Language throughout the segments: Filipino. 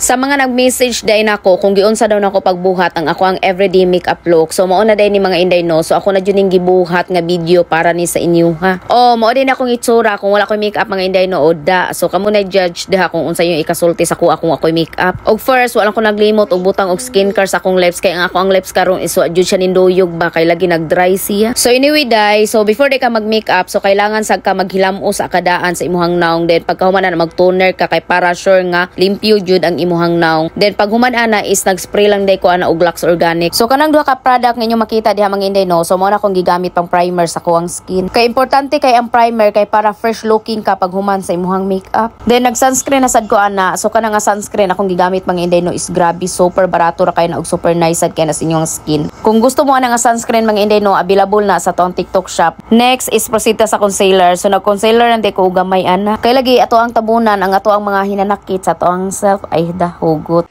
Sa mga nag-message day nako kung giunsa daw nako pagbuhat ang ako ang everyday makeup look. So mao na day ni mga inday no. So ako na jud ning gibuhat nga video para ni sa inyo ha. Oh, mao din akong itsura kung wala ko makeup mga inday no oda. So kamo na judge daha kung unsa yung ikasulti sa kuha kung ako makeup. Og first wala ko naglimot og butang og skincare sa akong lips kay ang ako ang lips karon is wa jud siya ninduyog ba kay lagi nag-dry siya. So anyway day, so before day ka mag-makeup, so kailangan sad ka maghilamos sa akadaan sa imuhang naong. Then pagkahuman na mag-toner ka kay para sure nga limpyo jud ang imuhang naong. Then pag human ana is nag-spray lang day ko ana og Lux Organic. So kanang duha ka product nga inyo makita diha mga inday no. So mo na akong gigamit pang primer sa kuang skin. Kay importante kay ang primer kay para fresh looking ka pag human sa imuhang makeup. Then nag-sunscreen na sad ko ana. So kana nga sunscreen akong gigamit mga inday no is grabe super barato ra kay na og super nice sad kay na sa inyong skin. Kung gusto mo ana nga sunscreen mga inday no, available na sa tong TikTok shop. Next is proceed ta sa concealer. So nag-concealer nang ko gamay ana. Kay lagi ato ang tabunan ang ato ang mga hinanakit sa ato ang self ay dahugot.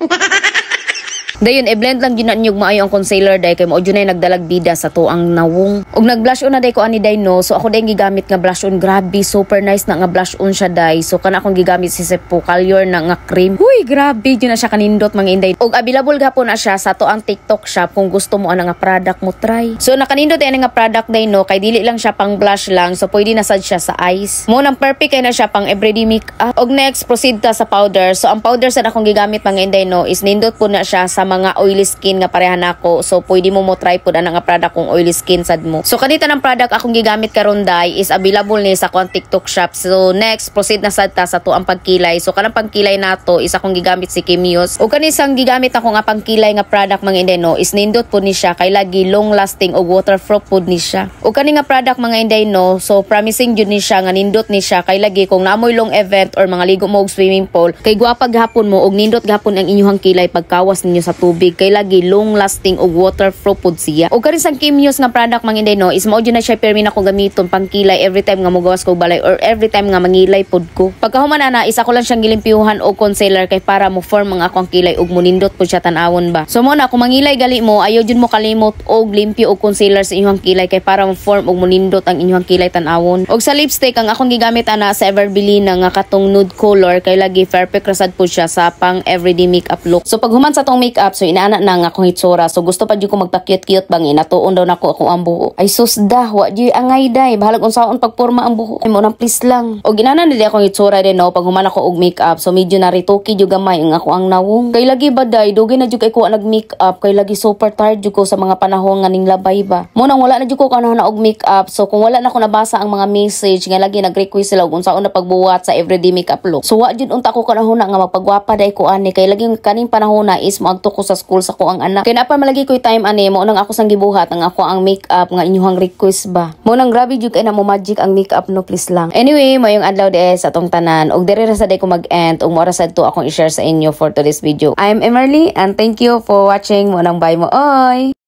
Dayon i-blend lang gyud nyug maayo ang concealer day kay mao gyud nay nagdalag bida sa to ang nawong. Og nag-blush on na day ko ani day no. So ako day gigamit nga blush on, grabe super nice na nga blush on siya day. So kana akong gigamit si Sepo Color na nga cream. Huy, grabe gyud na siya kanindot mga inday. Og available gapon na siya sa to ang TikTok shop kung gusto mo ana nga product mo try. So nakanindot ani nga product day no kay dili lang siya pang blush lang. So pwede na sad siya sa eyes. Mo nang perfect kay na siya pang everyday makeup. Og next proceed ta sa powder. So ang powder sad akong gigamit mga inday no is nindot po na siya sa mga oily skin nga pareha nako. So pwede mo try pud ana nga product kung oily skin sad mo. So kanita ng product akong gigamit karon day is available ni sa kuang TikTok shop. So next proceed na sad ta sa to ang pagkilay. So kanang pagkilay nato is akong gigamit si Kimios. O kanisang gigamit ako nga pangkilay nga product mga inday no is nindot pud ni siya kay lagi long lasting og waterproof pud ni siya. O kani nga product mga inday no, so promising jud ni siya nga nindot ni siya kay lagi kung naamoy long event or mga ligo mo og swimming pool kay guwapag gahapon mo og nindot gahapon ang inyong kilay pagkawas ninyo sa tubig kay lagi long lasting og waterproof pud siya. O karon sang Kimios nga product mga inday no is mao jud na siya permi na ko gamiton pangkilay every time nga mogawas ko balay or every time nga mangilay pud ko. Pagkahuman ana isa ko lang siyang gilimpyuhan og concealer kay para mo form mga akong kilay og munindot pud siya tan-awon ba. So mo na kung mangilay gali mo ayo jud mo kalimot og limpyo og concealer sa inyong kilay kay para mo form og munindot ang inyong kilay tan-awon. Og sa lipstick ang akong gigamit ana sa Everbelina nga katong nude color kay lagi perfect rasad pud siya sa pang everyday makeup look. So pag human sa tong makeup so inaana na nga akong hitsura. So gusto pa jud ko magpa-cute-cute bang inatuon daw nako ako ang buho. Ay sus da, wa jud angay day. Bahalag unsaon pagporma ang buho. Ay mo nang please lang. Og ginana nili akong hitsura din no pag human ako og makeup. So medyo naritoki jud gamay ang ako ang nawong. Kay lagi ba day, dugay na jud kay ko nag-makeup kay lagi super tired jud ko sa mga panahon nga ning labay ba. Mo nang wala na jud ko kanahon na og makeup. So kung wala na ko nabasa ang mga message nga lagi nag-request sila og unsaon na pagbuhat sa everyday makeup look. So wa jud unta ko kanahon na nga magpagwapa day ko ani kay lagi kaning panahon na is moagto ko sa school sa ko ang anak. Kaya pa malagi ko time ani mo nang ako sang gibuhat ang ako ang makeup nga inyong request ba. Mo nang grabe jud kay na mo magic ang makeup no please lang. Anyway, mayong adlaw de sa atong tanan og diri ra sa day ko mag-end og mo ra sad to akong i-share sa inyo for today's video. I'm Emily and thank you for watching. Mo nang bye mo oy.